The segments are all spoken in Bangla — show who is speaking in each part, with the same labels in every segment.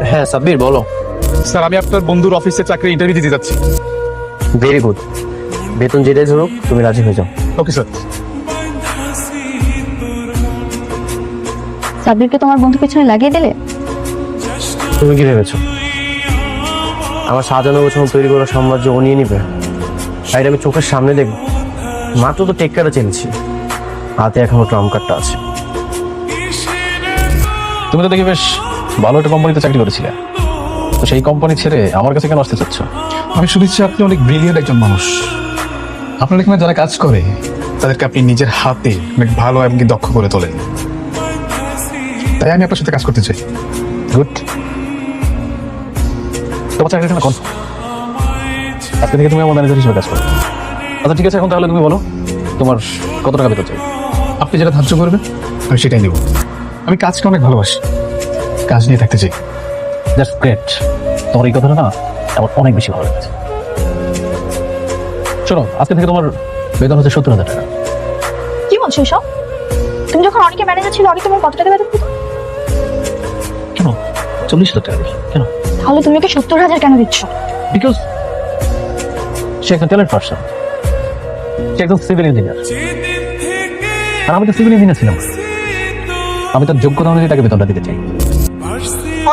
Speaker 1: হ্যাঁ সাব্বির বলো।
Speaker 2: স্যার আমি আপনার বন্ধুর অফিসে চাকরি ইন্টারভিউ দিতে যাচ্ছি।
Speaker 1: ভেরি গুড, বেতন যেটাই ধরুক তুমি রাজি হয়ে যাও।
Speaker 2: Okay sir.
Speaker 3: সাব্বিরকে তোমার বন্ধু পেছনে লাগিয়ে দিলে?
Speaker 1: তুমি কি ভেবেছো আমার সাজানো গোছানো তৈরি করা সাম্রাজ্য ও নিয়ে নিবে? আর আমি চোখের সামনে দেখবো? মাত্র তো টেক কার্ডে চেনেছি, হাতে এখনো ট্রাম্প কার্ডটা আছে।
Speaker 4: তুমি তো দেখি বেশ ভালো একটা কোম্পানিতে চাকরি করেছিলে, তো সেই কোম্পানি ছেড়ে আমার কাছে কেন আসতে চাচ্ছ?
Speaker 2: আমি শুনেছি আপনি অনেক ব্রিলিয়েন্ট একজন মানুষ। আপনার এখানে যারা কাজ করে তাদেরকে আপনি নিজের হাতে অনেক ভালো এবং দক্ষ করে তোলেন, তাই আমি আপনার সাথে কাজ করতে চাই।
Speaker 4: গুড। তোমার চাকরি এখানে কোন? আজকে থেকে তুমি আমার ম্যানেজার হিসেবে কাজ করো। আচ্ছা ঠিক আছে, এখন তাহলে তুমি বলো তোমার কত টাকা বেতন চাই?
Speaker 2: আপনি যেটা ধার্য করবেন আমি সেটাই নেব। আমি কাজকে অনেক ভালোবাসি, কাজ নিয়ে থাকতে চাই।
Speaker 4: That's great. তোমার এই কথাটা না আমার অনেক বেশি ভালো লাগছে। শোনো, আজকে থেকে তোমার বেতন হচ্ছে 70,000 টাকা।
Speaker 3: কি বলছো এসব? তুমি যখন অনেকে ম্যানেজার ছিল অনেক তোমার কত টাকা বেতন দিত?
Speaker 4: কেন 40,000 টাকা দিই? কেন?
Speaker 3: তাহলে তুমি ওকে 70,000 কেন দিচ্ছ?
Speaker 4: বিকজ সে একটা ট্যালেন্ট পার্সন, সে একজন সিভিল ইঞ্জিনিয়ার, আর আমি তো সিভিল ইঞ্জিনিয়ার ছিলাম। আমি তার যোগ্যতা অনুযায়ী তাকে বেতনটা দিতে চাই।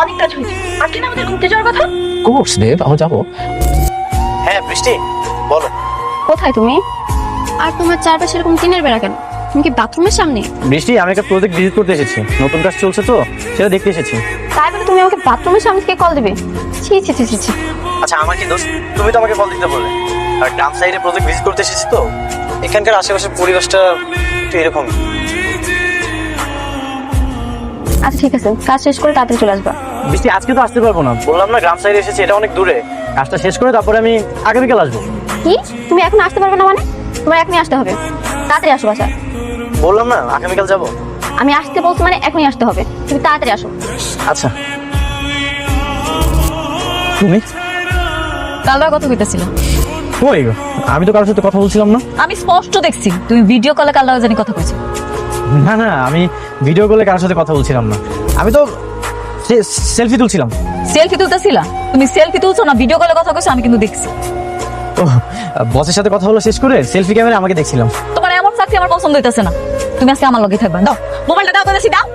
Speaker 3: অনেক কাজ হয়েছে, আজকে না আমাদের ঘুরতে যাওয়ার কথা।
Speaker 4: কোর্স দেব, আমি যাবো।
Speaker 1: হ্যাঁ বৃষ্টি বলো।
Speaker 3: কোথায় তুমি?
Speaker 5: আর তোমার চারপাশে এরকম টিনের বেড়া কেন? তুমি কি বাথরুমের সামনে?
Speaker 1: বৃষ্টি আমি একটা প্রজেক্ট ভিজিট করতে এসেছি, নতুন কাজ চলছে তো সেটা দেখতে এসেছি।
Speaker 3: তাই বলে তুমি আমাকে বাথরুমের সামনে থেকে কল দেবে? ছি ছি ছি ছি ছি।
Speaker 1: আচ্ছা আমার কি দোষ? তুমি তো আমাকে কল দিতে বললে। আর গ্রাম সাইডে প্রজেক্ট ভিজিট করতে এসেছি তো, এখানকার আশেপাশের পরিবেশটা একটু এরকম।
Speaker 3: আচ্ছা ঠিক আছে, কাজ শেষ করে তাড়াতাড়ি চলে আসবা।
Speaker 1: বৃষ্টি আজকে তো আসতে পারবো না, বললাম না গ্রাম সাইডে এসেছি, এটা অনেক দূরে। কাজটা শেষ করে তারপরে আমি আগামীকাল আসবো।
Speaker 3: কি তুমি এখন আসতে পারবে না মানে? তোমার এখনই আসতে হবে, তাড়াতাড়ি আসো বাসা।
Speaker 1: বললাম না আগামীকাল যাবো।
Speaker 3: আমি আসতে বলছি মানে এখনই আসতে হবে, তুমি তাড়াতাড়ি আসো।
Speaker 1: আচ্ছা তুমি
Speaker 5: কালরা কত কইতাছিল?
Speaker 1: কই? আমি তো কারোর সাথে কথা বলছিলাম না।
Speaker 5: আমি স্পষ্ট দেখছি তুমি ভিডিও কলে কালরা জানি কথা কইছো।
Speaker 1: না না, আমি ভিডিও কলে কারোর সাথে কথা বলছিলাম না, আমি তো সেলফি তুলছিলাম।
Speaker 5: সেলফি তুলতেছিলা? তুমি সেলফি তুলছো না ভিডিও কলে কথা কইছো? আমি কিন্তু দেখছি।
Speaker 1: ও বসের সাথে কথা হলো শেষ করে সেলফি ক্যামেরা আমাকে দেখছিলাম।
Speaker 5: তোমার এমন চাকরি আমার পছন্দ হইতাছে না। তুমি আজকে আমার লগে থাকবা। দাও মোবাইলটা, দাও কইতাছি দাও।